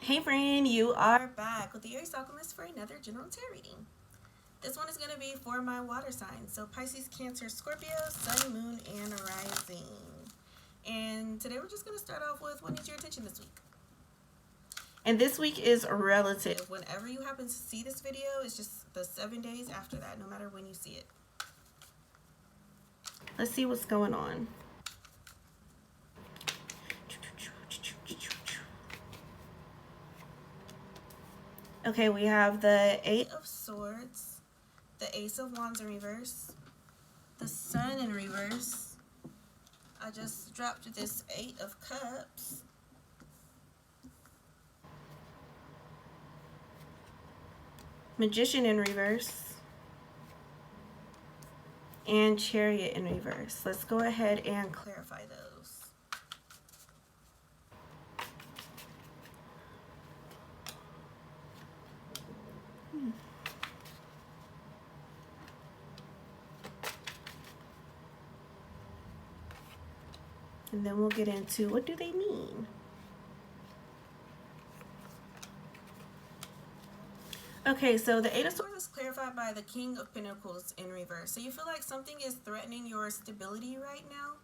Hey friend, you are back with the Aries Alchemist for another general tarot reading. This one is going to be for my water signs. So Pisces, Cancer, Scorpio, Sun, Moon, and Rising. And today we're just going to start off with what needs your attention this week. And this week is relative. Whenever you happen to see this video, it's just the 7 days after that, no matter when you see it. Let's see what's going on. Okay, we have the Eight of Swords, the Ace of Wands in reverse, the Sun in reverse. I just dropped this Eight of Cups. Magician in reverse. And Chariot in reverse. Let's go ahead and clarify those. And then we'll get into what do they mean. Okay, so the Eight of Swords is clarified by the King of Pentacles in reverse. So you feel like something is threatening your stability right now.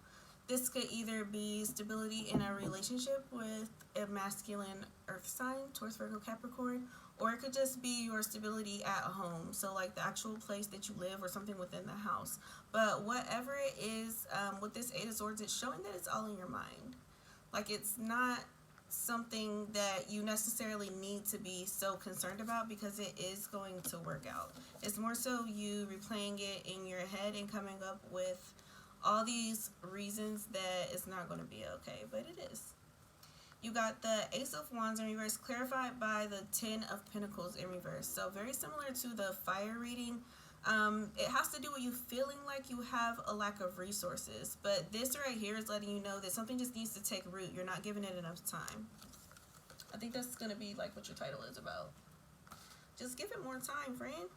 This could either be stability in a relationship with a masculine earth sign, Taurus, Virgo, Capricorn, or it could just be your stability at home. So like the actual place that you live or something within the house. But whatever it is, with this Eight of Swords, it's showing that it's all in your mind. Like it's not something that you necessarily need to be so concerned about because it is going to work out. It's more so you replaying it in your head and coming up with all these reasons that it's not going to be okay, but it is. You got the Ace of Wands in reverse clarified by the Ten of Pentacles in reverse. So very similar to the fire reading. It has to do with you feeling like you have a lack of resources, but this right here is letting you know that something just needs to take root. You're not giving it enough time. I think that's going to be like what your title is about. Just give it more time, friend.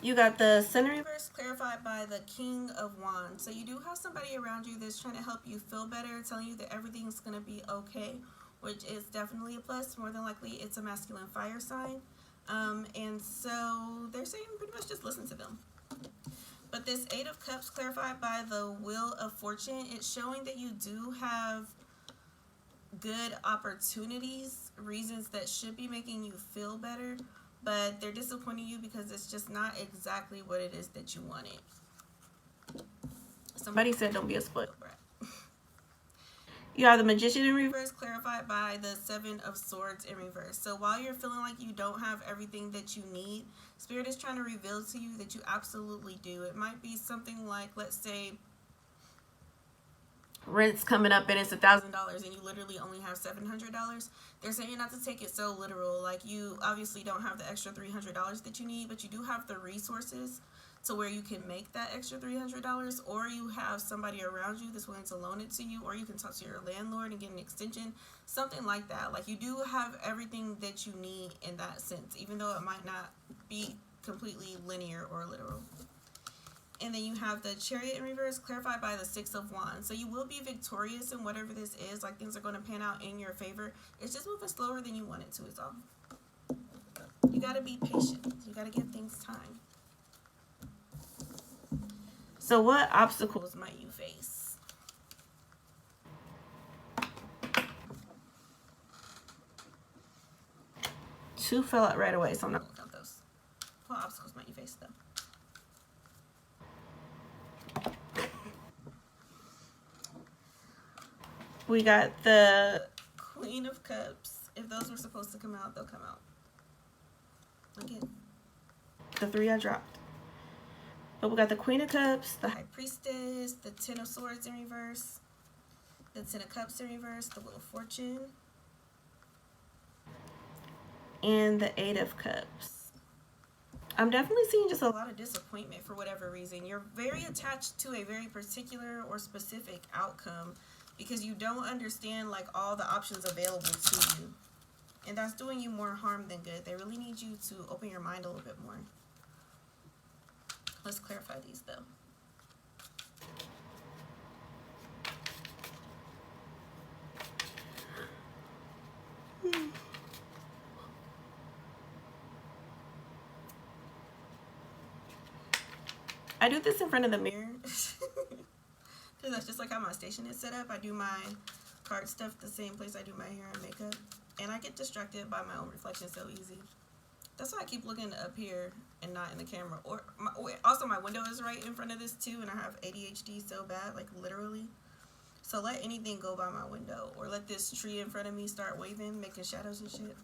You got the Sun in reverse clarified by the King of Wands. So you do have somebody around you that's trying to help you feel better, telling you that everything's going to be okay, which is definitely a plus. More than likely, it's a masculine fire sign. And so they're saying pretty much just listen to them. But this Eight of Cups clarified by the Wheel of Fortune, it's showing that you do have good opportunities, reasons that should be making you feel better, but they're disappointing you because it's just not exactly what it is that you wanted. Somebody said don't be a spoiled brat. You have the Magician in reverse clarified by the Seven of Swords in reverse. So while you're feeling like you don't have everything that you need, Spirit is trying to reveal to you that you absolutely do. It might be something like, let's say, rent's coming up and it's $1,000 and you literally only have $700. They're saying not to take it so literal. Like you obviously don't have the extra $300 that you need, but you do have the resources to where you can make that extra $300, or you have somebody around you that's willing to loan it to you, or you can talk to your landlord and get an extension, something like that. Like you do have everything that you need in that sense, even though it might not be completely linear or literal. And then you have the Chariot in reverse clarified by the Six of Wands. So you will be victorious in whatever this is. Like things are going to pan out in your favor. It's just moving slower than you want it to is all. You got to be patient. You got to give things time. So what obstacles might you face? Two fell out right away, so I'm not going to count those. What obstacles might you face though? We got the Queen of Cups. If those were supposed to come out, they'll come out. Again, the three I dropped. But we got the Queen of Cups, the High Priestess, the Ten of Swords in reverse, the Ten of Cups in reverse, the Wheel of Fortune, and the Eight of Cups. I'm definitely seeing just a lot of disappointment for whatever reason. You're very attached to a very particular or specific outcome because you don't understand like all the options available to you. And that's doing you more harm than good. They really need you to open your mind a little bit more. Let's clarify these though. I do this in front of the mirror because that's just like how my station is set up. I do my card stuff the same place I do my hair and makeup, and I get distracted by my own reflection so easy. That's why I keep looking up here and not in the camera. Also, my window is right in front of this too, and I have ADHD so bad, like literally. So let anything go by my window, or let this tree in front of me start waving, making shadows and shit.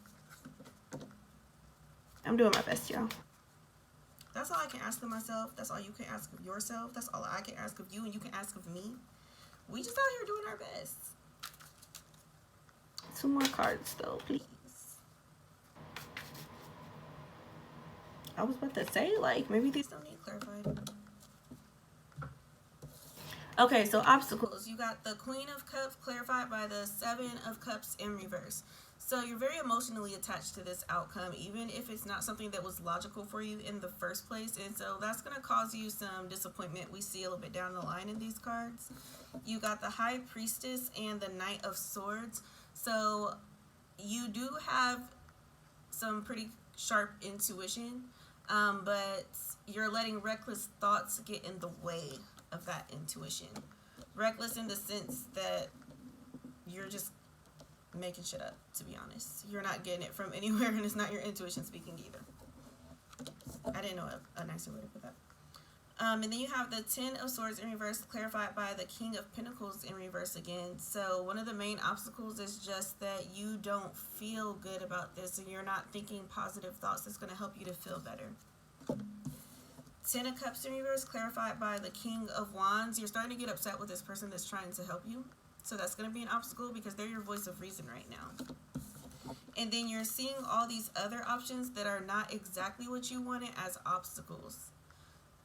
I'm doing my best, y'all. That's all I can ask of myself. That's all you can ask of yourself. That's all I can ask of you, and you can ask of me. We just out here doing our best. 2 more cards, though, please. I was about to say, like, maybe these don't need clarified. Okay, so obstacles. You got the Queen of Cups clarified by the 7 of Cups in reverse. So you're very emotionally attached to this outcome, even if it's not something that was logical for you in the first place. And so that's going to cause you some disappointment. We see a little bit down the line in these cards. You got the High Priestess and the Knight of Swords. So you do have some pretty sharp intuition, but you're letting reckless thoughts get in the way of that intuition. Reckless in the sense that you're just making shit up, to be honest. You're not getting it from anywhere, and it's not your intuition speaking either. I didn't know a nicer way to put that. And then you have the 10 of Swords in reverse clarified by the King of Pentacles in reverse again. So one of the main obstacles is just that you don't feel good about this, and you're not thinking positive thoughts that's going to help you to feel better. 10 of Cups in reverse clarified by the King of Wands. You're starting to get upset with this person that's trying to help you. So that's going to be an obstacle because they're your voice of reason right now. And then you're seeing all these other options that are not exactly what you wanted as obstacles.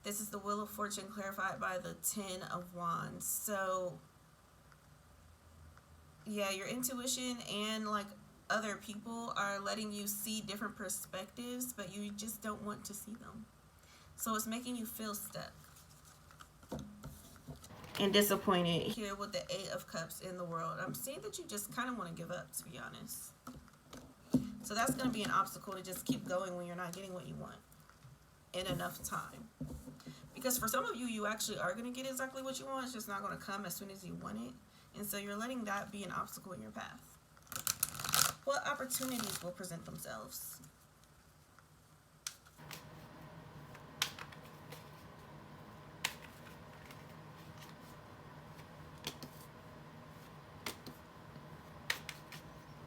This is the Wheel of Fortune clarified by the 10 of Wands. So, yeah, your intuition and like other people are letting you see different perspectives, but you just don't want to see them. So it's making you feel stuck and disappointed here with the 8 of Cups in the World. I'm seeing that you just kind of want to give up, to be honest. So that's going to be an obstacle to just keep going when you're not getting what you want in enough time. Because for some of you, you actually are going to get exactly what you want. It's just not going to come as soon as you want it. And so you're letting that be an obstacle in your path. What opportunities will present themselves?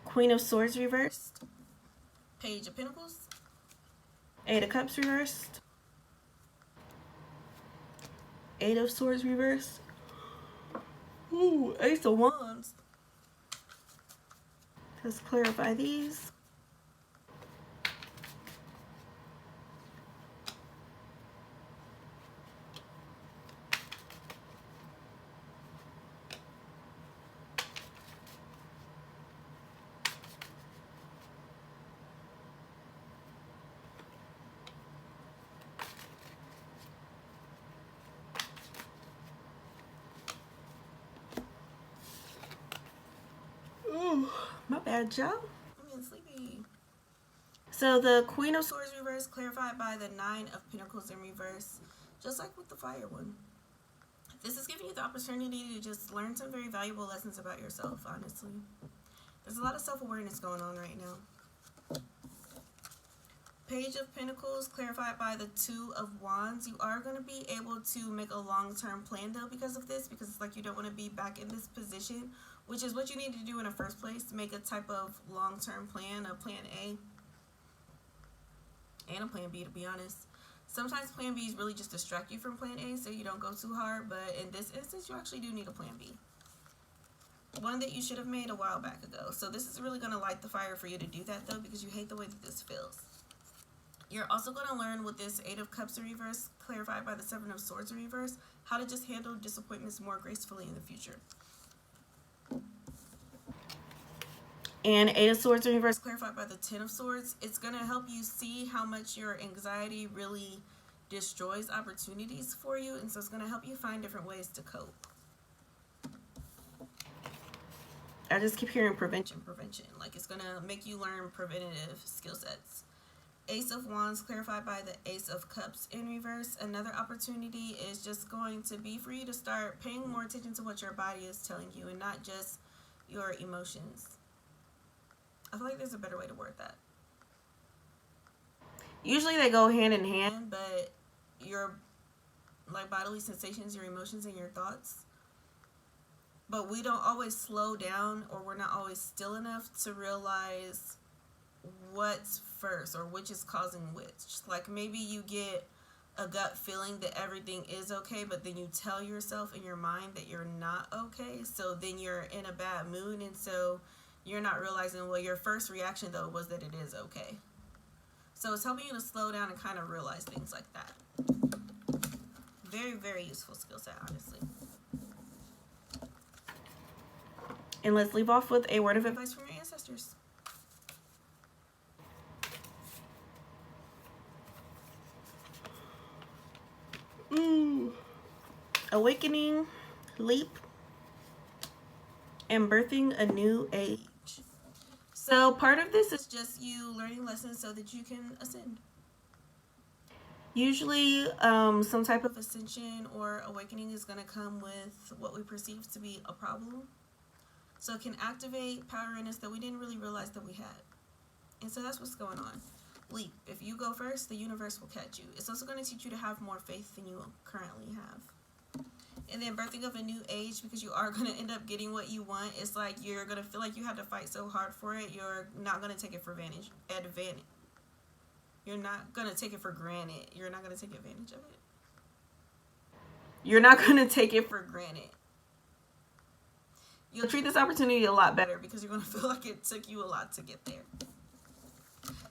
Queen of Swords reversed. Page of Pentacles. 8 of Cups reversed. 8 of Swords reversed. Ooh, Ace of Wands. Let's clarify these. Ooh, my bad, y'all. I'm getting sleepy. So the Queen of Swords reverse clarified by the 9 of Pentacles in reverse, just like with the Fire one. This is giving you the opportunity to just learn some very valuable lessons about yourself, honestly. There's a lot of self-awareness going on right now. Page of Pentacles clarified by the 2 of Wands. You are going to be able to make a long-term plan though because of this, because it's like you don't want to be back in this position, which is what you need to do in the first place, to make a type of long-term plan, a plan A and a plan B, to be honest. Sometimes plan B's really just distract you from plan A so you don't go too hard, but in this instance you actually do need a plan B. One that you should have made a while back ago. So this is really going to light the fire for you to do that though, because you hate the way that this feels. You're also going to learn with this 8 of Cups in reverse, clarified by the 7 of Swords in reverse, how to just handle disappointments more gracefully in the future. And 8 of Swords in reverse, clarified by the 10 of Swords. It's going to help you see how much your anxiety really destroys opportunities for you, and so it's going to help you find different ways to cope. I just keep hearing prevention. Like it's going to make you learn preventative skill sets. Ace of Wands clarified by the Ace of Cups in reverse. Another opportunity is just going to be for you to start paying more attention to what your body is telling you and not just your emotions. I feel like there's a better way to word that. Usually they go hand in hand, but your like bodily sensations, your emotions, and your thoughts. But we don't always slow down, or we're not always still enough to realize what's first or which is causing which. Like maybe you get a gut feeling that everything is okay, but then you tell yourself in your mind that you're not okay, so then you're in a bad mood, and so you're not realizing, well, your first reaction though was that it is okay. So it's helping you to slow down and kind of realize things like that. Very, very useful skill set, honestly. And let's leave off with a word of advice from your ancestors. Awakening, leap, and birthing a new age. So part of this is just you learning lessons so that you can ascend. Usually some type of ascension or awakening is going to come with what we perceive to be a problem. So it can activate power in us that we didn't really realize that we had. And so that's what's going on. Leap. If you go first, the universe will catch you. It's also going to teach you to have more faith than you currently have. And then birthing of a new age, because you are going to end up getting what you want. It's like you're going to feel like you had to fight so hard for it. You're not going to take it for advantage. You're not going to take it for granted. You're not going to take advantage of it. You're not going to take it for granted. You'll treat this opportunity a lot better because you're going to feel like it took you a lot to get there.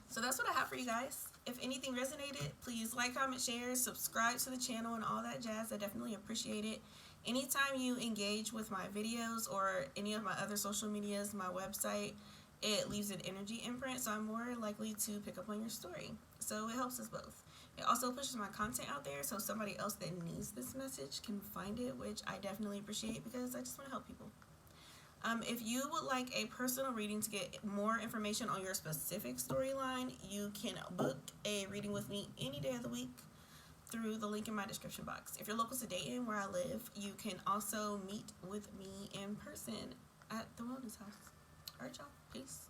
So that's what I have for you guys. If anything resonated, please like, comment, share, subscribe to the channel, and all that jazz. I definitely appreciate it. Anytime you engage with my videos or any of my other social medias, my website, it leaves an energy imprint, so I'm more likely to pick up on your story. So it helps us both. It also pushes my content out there so somebody else that needs this message can find it, which I definitely appreciate because I just want to help people. If you would like a personal reading to get more information on your specific storyline, you can book a reading with me any day of the week through the link in my description box. If you're local to Dayton, where I live, you can also meet with me in person at the Wellness House. All right, y'all. Peace.